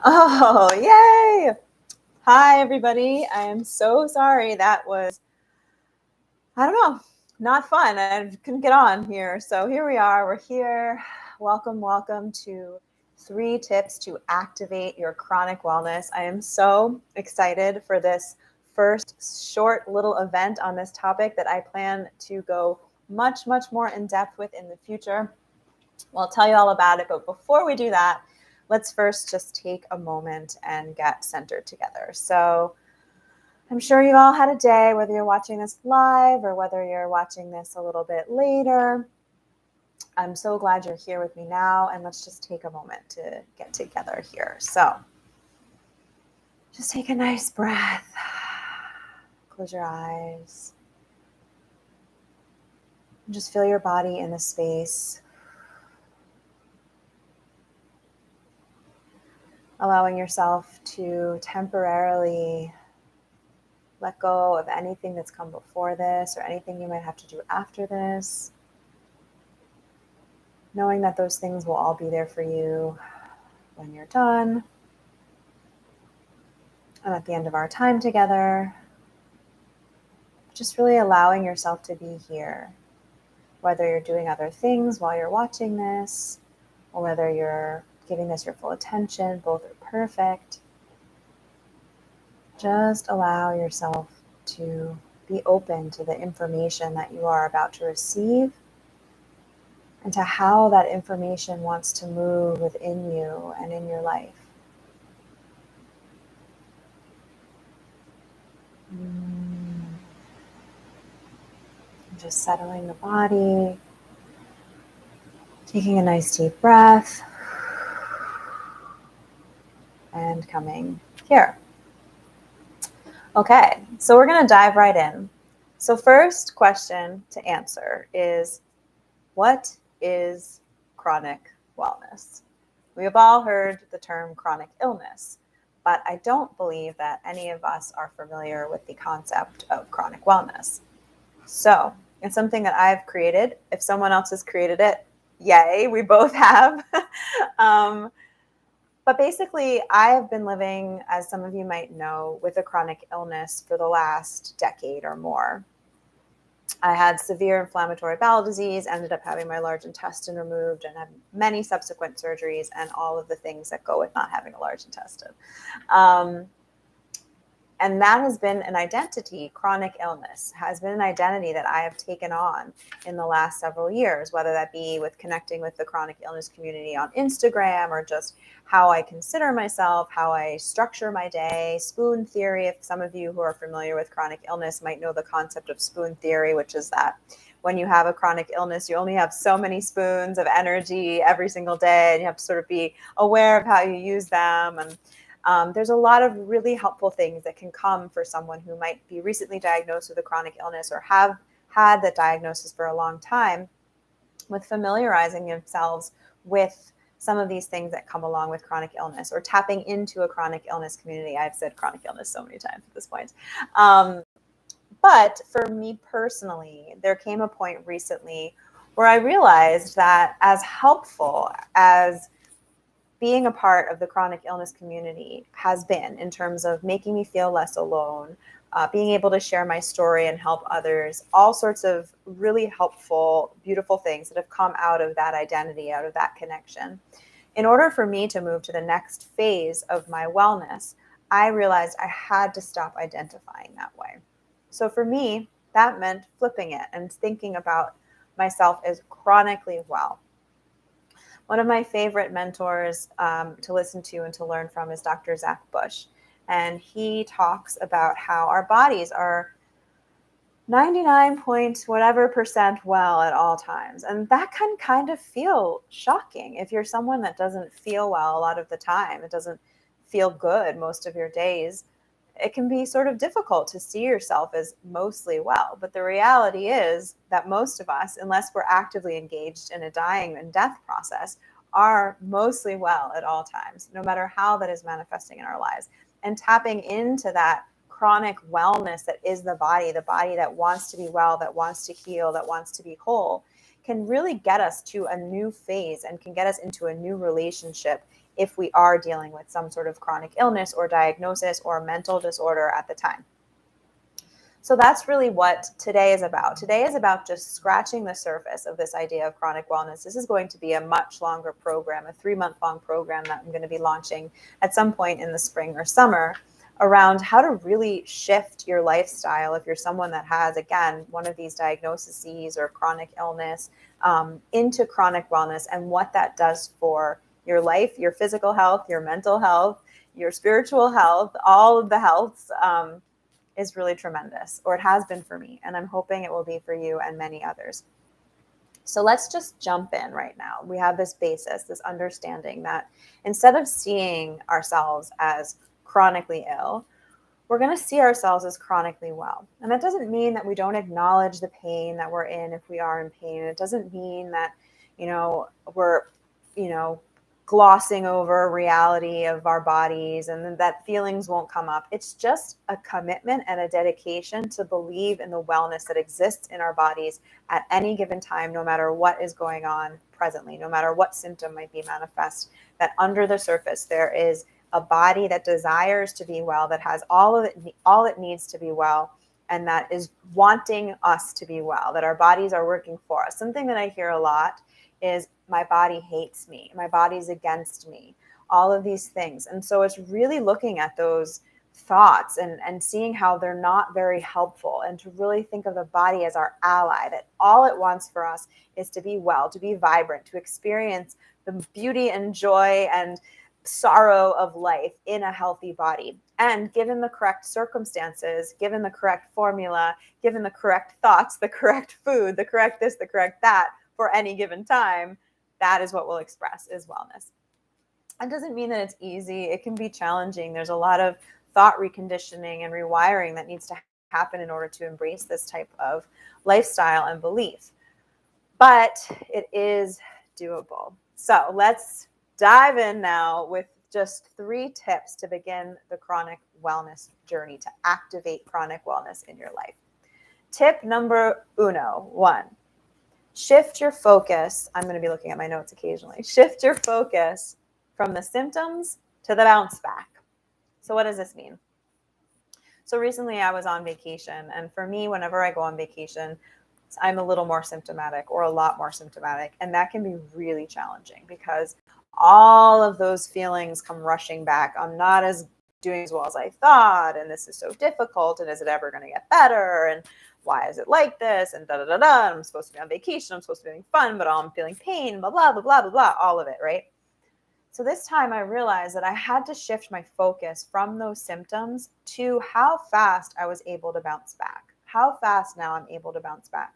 Oh, yay! Hi, everybody. I am so sorry. That was, I don't know, not fun. I couldn't get on here. So here we are. We're here. Welcome to 3 tips to activate your chronic wellness. I am so excited for this first short little event on this topic that I plan to go much more in depth with in the future. Well, I'll tell you all about it. But before we do that, let's first just take a moment and get centered together. So I'm sure you've all had a day, whether you're watching this live or whether you're watching this a little bit later. I'm so glad you're here with me now, and let's just take a moment to get together here. So just take a nice breath. Close your eyes. And just feel your body in the space. Allowing yourself to temporarily let go of anything that's come before this or anything you might have to do after this. Knowing that those things will all be there for you when you're done. And at the end of our time together, just really allowing yourself to be here. Whether you're doing other things while you're watching this, or whether you're giving this your full attention, both are perfect. Just allow yourself to be open to the information that you are about to receive and to how that information wants to move within you and in your life. Just settling the body, taking a nice deep breath, and coming here. Okay, so we're going to dive right in. So first question to answer is, what is chronic wellness? We have all heard the term chronic illness, but I don't believe that any of us are familiar with the concept of chronic wellness. So it's something that I've created. If someone else has created it, yay, we both have. But basically, I have been living, as some of you might know, with a chronic illness for the last decade or more. I had severe inflammatory bowel disease, ended up having my large intestine removed, and had many subsequent surgeries and all of the things that go with not having a large intestine. And that has been an identity. Chronic illness has been an identity that I have taken on in the last several years, whether that be with connecting with the chronic illness community on Instagram or just how I consider myself, how I structure my day. Spoon theory, if some of you who are familiar with chronic illness might know the concept of spoon theory, which is that when you have a chronic illness, you only have so many spoons of energy every single day, and you have to sort of be aware of how you use them. And there's a lot of really helpful things that can come for someone who might be recently diagnosed with a chronic illness or have had that diagnosis for a long time, with familiarizing themselves with some of these things that come along with chronic illness or tapping into a chronic illness community. I've said chronic illness so many times at this point. But for me personally, there came a point recently where I realized that as helpful as being a part of the chronic illness community has been in terms of making me feel less alone, being able to share my story and help others, all sorts of really helpful, beautiful things that have come out of that identity, out of that connection. In order for me to move to the next phase of my wellness, I realized I had to stop identifying that way. So for me, that meant flipping it and thinking about myself as chronically well. One of my favorite mentors to listen to and to learn from is Dr. Zach Bush. And he talks about how our bodies are 99 point whatever percent well at all times. And that can kind of feel shocking if you're someone that doesn't feel well a lot of the time. It doesn't feel good most of your days. It can be sort of difficult to see yourself as mostly well. But the reality is that most of us, unless we're actively engaged in a dying and death process, are mostly well at all times, no matter how that is manifesting in our lives. And tapping into that chronic wellness that is the body that wants to be well, that wants to heal, that wants to be whole, can really get us to a new phase and can get us into a new relationship if we are dealing with some sort of chronic illness or diagnosis or mental disorder at the time. So that's really what today is about. Today is about just scratching the surface of this idea of chronic wellness. This is going to be a much longer program, a 3-month-long program that I'm going to be launching at some point in the spring or summer, around how to really shift your lifestyle if you're someone that has, again, one of these diagnoses or chronic illness, into chronic wellness, and what that does for your life, your physical health, your mental health, your spiritual health, all of the healths, is really tremendous, or it has been for me, and I'm hoping it will be for you and many others. So let's just jump in right now. We have this basis, this understanding that instead of seeing ourselves as chronically ill, we're going to see ourselves as chronically well. And that doesn't mean that we don't acknowledge the pain that we're in if we are in pain. It doesn't mean that, we're, glossing over reality of our bodies and that feelings won't come up. It's just a commitment and a dedication to believe in the wellness that exists in our bodies at any given time, no matter what is going on presently, no matter what symptom might be manifest, that under the surface there is a body that desires to be well, that has all it needs to be well, and that is wanting us to be well, that our bodies are working for us. Something that I hear a lot is, my body hates me, my body's against me, all of these things. And so it's really looking at those thoughts and seeing how they're not very helpful, and to really think of the body as our ally, that all it wants for us is to be well, to be vibrant, to experience the beauty and joy and sorrow of life in a healthy body. And given the correct circumstances, given the correct formula, given the correct thoughts, the correct food, the correct this, the correct that for any given time, that is what we'll express as wellness. That doesn't mean that it's easy. It can be challenging. There's a lot of thought reconditioning and rewiring that needs to happen in order to embrace this type of lifestyle and belief. But it is doable. So let's dive in now with just 3 tips to begin the chronic wellness journey, to activate chronic wellness in your life. Tip number 1. Shift your focus. I'm going to be looking at my notes occasionally. Shift your focus from the symptoms to the bounce back. So what does this mean? So recently I was on vacation, and for me, whenever I go on vacation, I'm a little more symptomatic, or a lot more symptomatic, and that can be really challenging because all of those feelings come rushing back. I'm not doing as well as I thought, and this is so difficult, and is it ever going to get better, and why is it like this, and I'm supposed to be on vacation, I'm supposed to be having fun, but I'm feeling pain, blah, blah, blah, blah, blah, blah, all of it, right? So this time I realized that I had to shift my focus from those symptoms to how fast I was able to bounce back, how fast now I'm able to bounce back.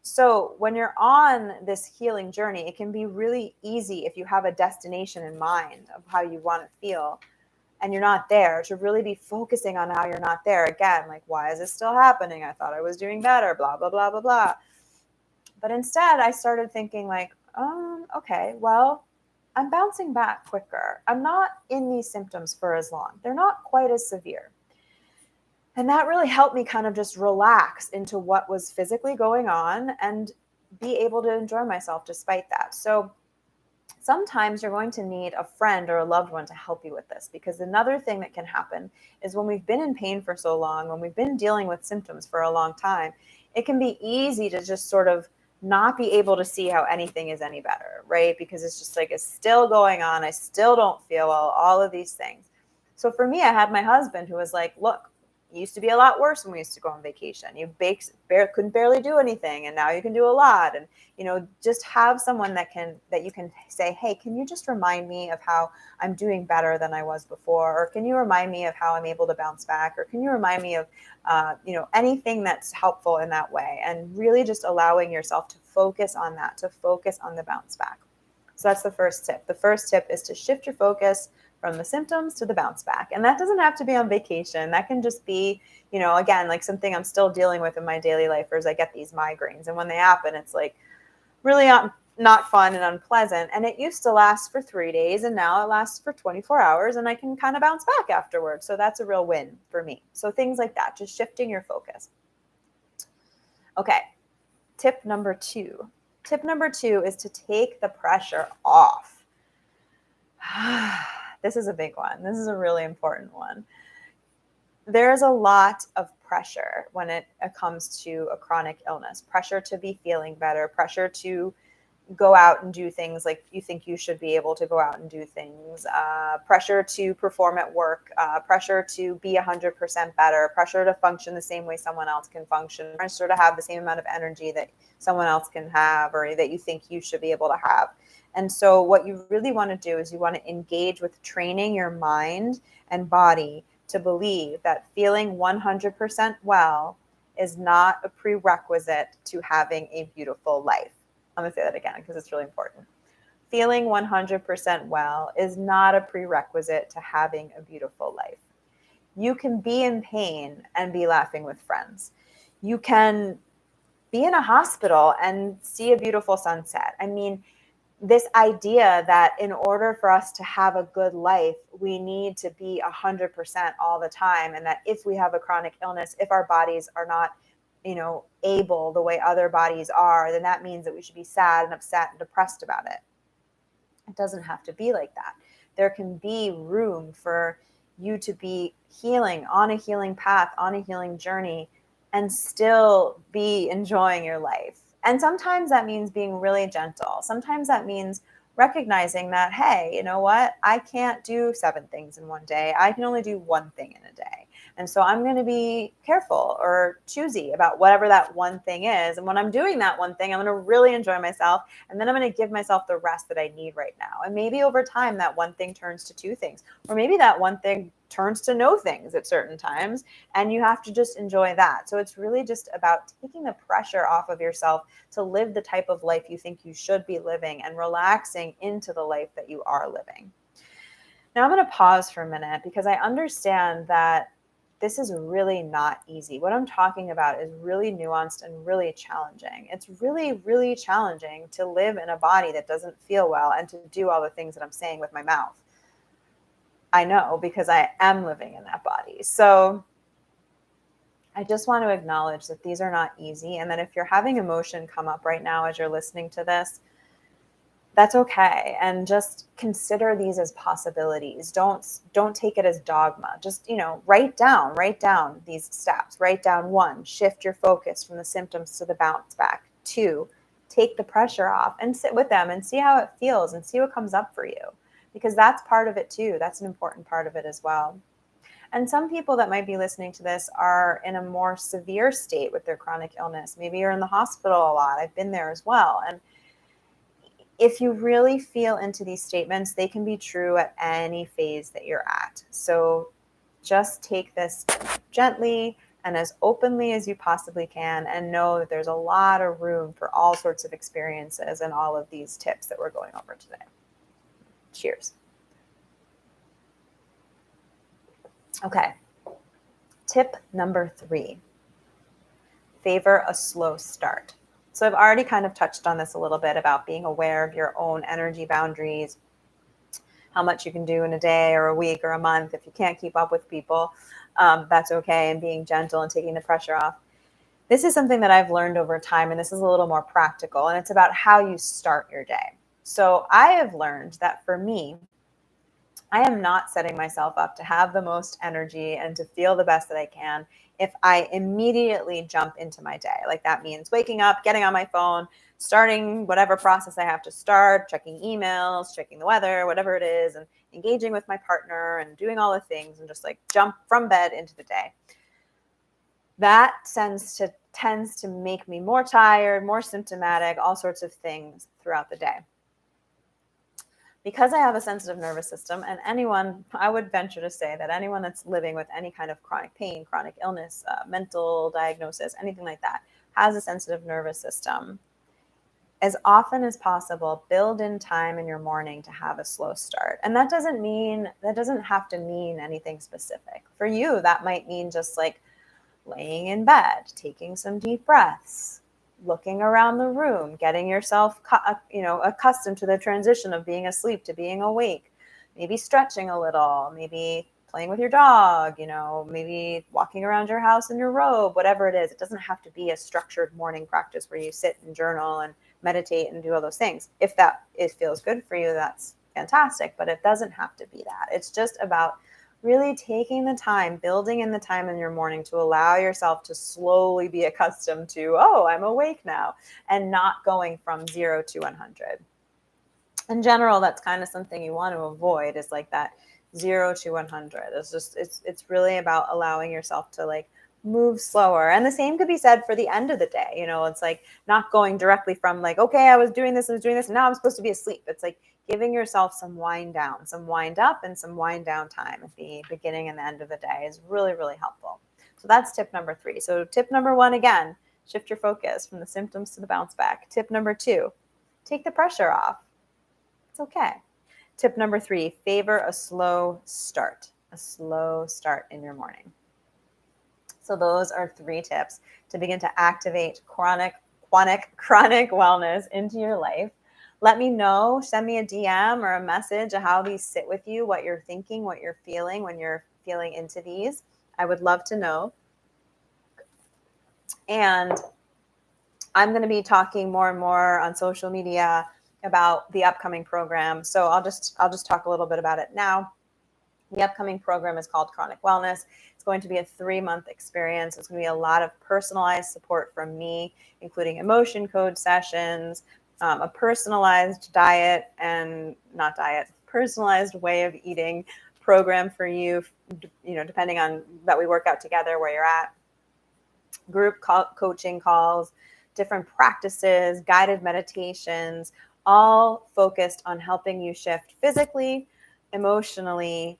So when you're on this healing journey, it can be really easy, if you have a destination in mind of how you want to feel and you're not there, to really be focusing on how you're not there. Again, like, why is this still happening? I thought I was doing better, blah, blah, blah, blah, blah. But instead I started thinking like, okay, well, I'm bouncing back quicker. I'm not in these symptoms for as long. They're not quite as severe. And that really helped me kind of just relax into what was physically going on and be able to enjoy myself despite that. So sometimes you're going to need a friend or a loved one to help you with this, because another thing that can happen is when we've been in pain for so long, when we've been dealing with symptoms for a long time, it can be easy to just sort of not be able to see how anything is any better, right? Because it's just like, it's still going on. I still don't feel well, all of these things. So for me, I had my husband who was like, look, it used to be a lot worse when we used to go on vacation. You couldn't barely do anything, and now you can do a lot. And, just have someone that you can say, hey, can you just remind me of how I'm doing better than I was before? Or can you remind me of how I'm able to bounce back? Or can you remind me of, anything that's helpful in that way? And really just allowing yourself to focus on that, to focus on the bounce back. So that's the first tip. The first tip is to shift your focus from the symptoms to the bounce back. And that doesn't have to be on vacation. That can just be, again, like something I'm still dealing with in my daily life, is I get these migraines. And when they happen, it's like really not fun and unpleasant. And it used to last for 3 days, and now it lasts for 24 hours, and I can kind of bounce back afterwards. So that's a real win for me. So things like that, just shifting your focus. Okay. Tip number 2. Tip number 2 is to take the pressure off. This is a big one. This is a really important one. There's a lot of pressure when it comes to a chronic illness. Pressure to be feeling better, pressure to go out and do things like you think you should be able to go out and do things, pressure to perform at work, pressure to be 100% better, pressure to function the same way someone else can function, pressure to have the same amount of energy that someone else can have or that you think you should be able to have. And so what you really want to do is you want to engage with training your mind and body to believe that feeling 100% well is not a prerequisite to having a beautiful life. I'm going to say that again because it's really important. Feeling 100% well is not a prerequisite to having a beautiful life. You can be in pain and be laughing with friends. You can be in a hospital and see a beautiful sunset. I mean, this idea that in order for us to have a good life, we need to be 100% all the time. And that if we have a chronic illness, if our bodies are not able the way other bodies are, then that means that we should be sad and upset and depressed about it. It doesn't have to be like that. There can be room for you to be healing, on a healing path, on a healing journey, and still be enjoying your life. And sometimes that means being really gentle. Sometimes that means recognizing that, hey, you know what? I can't do 7 things in one day. I can only do 1 thing in a day. And so I'm going to be careful or choosy about whatever that one thing is. And when I'm doing that one thing, I'm going to really enjoy myself. And then I'm going to give myself the rest that I need right now. And maybe over time, that one thing turns to 2 things. Or maybe that one thing turns to no things at certain times. And you have to just enjoy that. So it's really just about taking the pressure off of yourself to live the type of life you think you should be living and relaxing into the life that you are living. Now I'm going to pause for a minute because I understand that this is really not easy. What I'm talking about is really nuanced and really challenging. It's really, really challenging to live in a body that doesn't feel well and to do all the things that I'm saying with my mouth. I know because I am living in that body. So I just want to acknowledge that these are not easy, and that if you're having emotion come up right now as you're listening to this, that's okay. And just consider these as possibilities. Don't take it as dogma. Just, write down these steps. Write down 1, shift your focus from the symptoms to the bounce back. 2, take the pressure off and sit with them and see how it feels and see what comes up for you, because that's part of it too. That's an important part of it as well. And some people that might be listening to this are in a more severe state with their chronic illness. Maybe you're in the hospital a lot. I've been there as well. And if you really feel into these statements, they can be true at any phase that you're at. So just take this gently and as openly as you possibly can, and know that there's a lot of room for all sorts of experiences and all of these tips that we're going over today. Cheers. Okay. Tip number 3, favor a slow start. So I've already kind of touched on this a little bit about being aware of your own energy boundaries, how much you can do in a day or a week or a month. If you can't keep up with people, that's okay, and being gentle and taking the pressure off. This is something that I've learned over time, and this is a little more practical, and it's about how you start your day. So I have learned that for me, I am not setting myself up to have the most energy and to feel the best that I can if I immediately jump into my day. Like that means waking up, getting on my phone, starting whatever process I have to start, checking emails, checking the weather, whatever it is, and engaging with my partner and doing all the things and just like jump from bed into the day. That tends to make me more tired, more symptomatic, all sorts of things throughout the day. Because I have a sensitive nervous system, and I would venture to say that anyone that's living with any kind of chronic pain, chronic illness, mental diagnosis, anything like that, has a sensitive nervous system, as often as possible, build in time in your morning to have a slow start. And that doesn't have to mean anything specific. For you, that might mean just like laying in bed, taking some deep breaths, looking around the room, getting yourself accustomed to the transition of being asleep to being awake, maybe stretching a little, maybe playing with your dog, maybe walking around your house in your robe, whatever it is. It doesn't have to be a structured morning practice where you sit and journal and meditate and do all those things. If it feels good for you, that's fantastic, but it doesn't have to be that. It's just about really taking the time, building in the time in your morning to allow yourself to slowly be accustomed to, oh, I'm awake now, and not going from 0 to 100. In general, that's kind of something you want to avoid, is like that 0 to 100. It's really about allowing yourself to like move slower. And the same could be said for the end of the day. It's like not going directly from like, okay, I was doing this, and now I'm supposed to be asleep. It's like giving yourself some wind down, some wind up, and some wind down time at the beginning and the end of the day is really, really helpful. So that's tip number 3. So tip number 1, again, shift your focus from the symptoms to the bounce back. Tip number 2, take the pressure off. It's okay. Tip number 3, favor a slow start in your morning. So those are 3 tips to begin to activate chronic wellness into your life. Let me know, send me a DM or a message of how these sit with you, what you're thinking, what you're feeling when you're feeling into these. I would love to know. And I'm going to be talking more and more on social media about the upcoming program. So I'll just talk a little bit about it now. The upcoming program is called Chronic Wellness. It's going to be a 3-month experience. It's going to be a lot of personalized support from me, including emotion code sessions, a personalized personalized way of eating program for you, depending on that we work out together where you're at, group coaching calls, different practices, guided meditations, all focused on helping you shift physically, emotionally,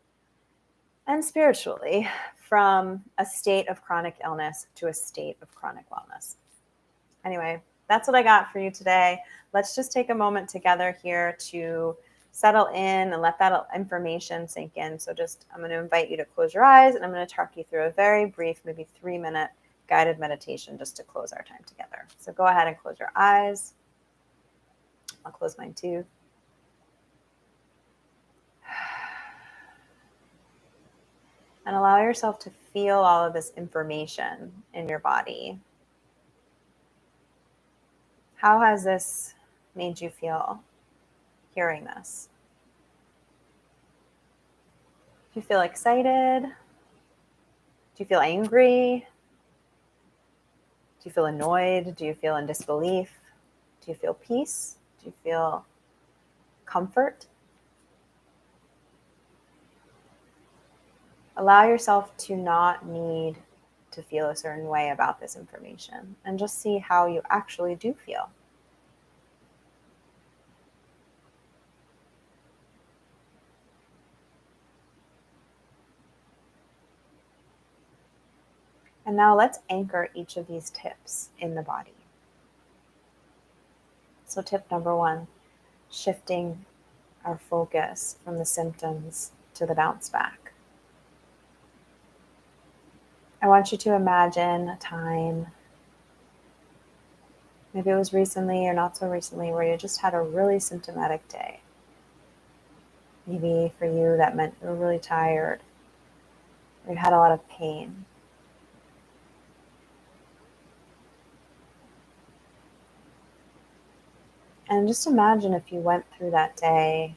and spiritually from a state of chronic illness to a state of chronic wellness. Anyway, that's what I got for you today. Let's just take a moment together here to settle in and let that information sink in. So I'm going to invite you to close your eyes, and I'm going to talk you through a very brief, maybe 3-minute guided meditation just to close our time together. So go ahead and close your eyes. I'll close mine too. And allow yourself to feel all of this information in your body. How has this made you feel hearing this? Do you feel excited? Do you feel angry? Do you feel annoyed? Do you feel in disbelief? Do you feel peace? Do you feel comfort? Allow yourself to not need to feel a certain way about this information, and just see how you actually do feel. And now let's anchor each of these tips in the body. So tip number 1, shifting our focus from the symptoms to the bounce back. I want you to imagine a time, maybe it was recently or not so recently, where you just had a really symptomatic day. Maybe for you that meant you were really tired, or you had a lot of pain. And just imagine if you went through that day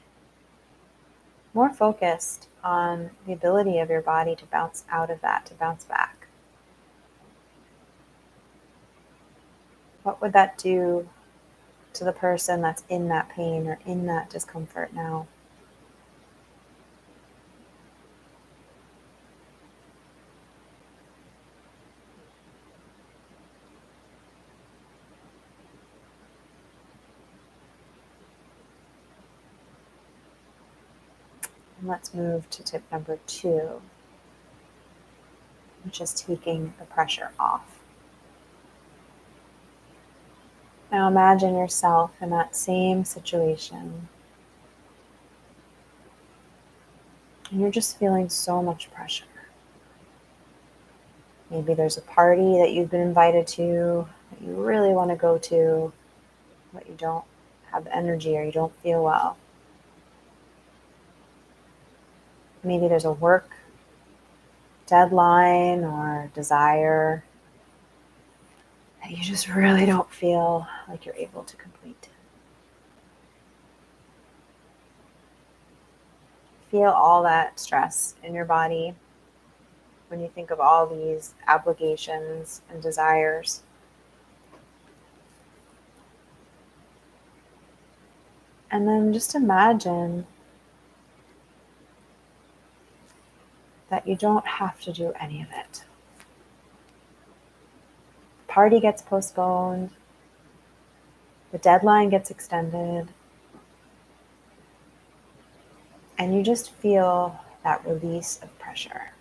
more focused on the ability of your body to bounce out of that, to bounce back. What would that do to the person that's in that pain or in that discomfort now? And let's move to tip number 2, which is taking the pressure off. Now imagine yourself in that same situation, and you're just feeling so much pressure. Maybe there's a party that you've been invited to that you really want to go to, but you don't have the energy or you don't feel well. Maybe there's a work deadline or desire, that you just really don't feel like you're able to complete. Feel all that stress in your body when you think of all these obligations and desires. And then just imagine that you don't have to do any of it. The party gets postponed, the deadline gets extended, and you just feel that release of pressure.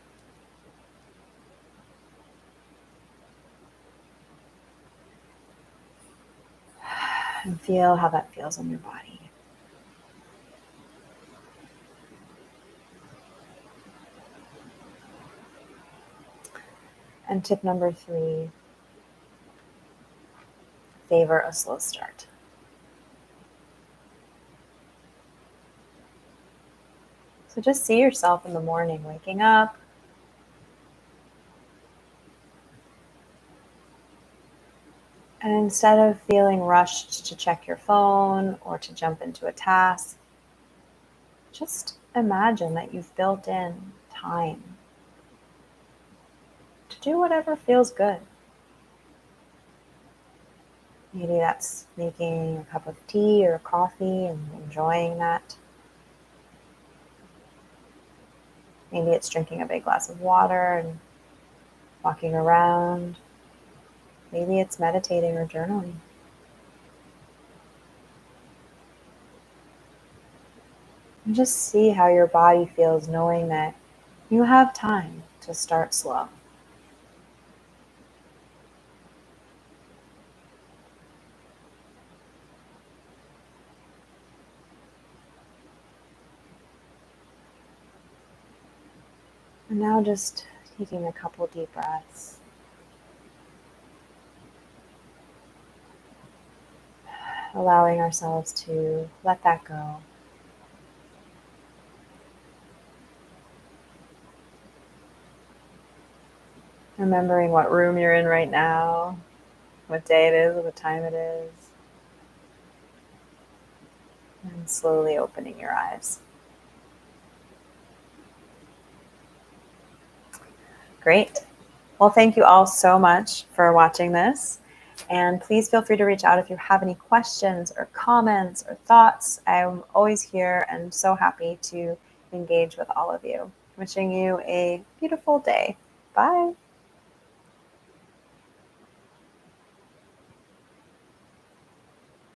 And feel how that feels in your body. And tip number 3, favor a slow start. So just see yourself in the morning waking up, and instead of feeling rushed to check your phone or to jump into a task, just imagine that you've built in time to do whatever feels good. Maybe that's making a cup of tea or coffee and enjoying that. Maybe it's drinking a big glass of water and walking around. Maybe it's meditating or journaling. And just see how your body feels knowing that you have time to start slow. And now just taking a couple deep breaths. Allowing ourselves to let that go. Remembering what room you're in right now, what day it is, what time it is. And slowly opening your eyes. Great. Well, thank you all so much for watching this. And please feel free to reach out if you have any questions or comments or thoughts. I'm always here and so happy to engage with all of you. Wishing you a beautiful day. Bye.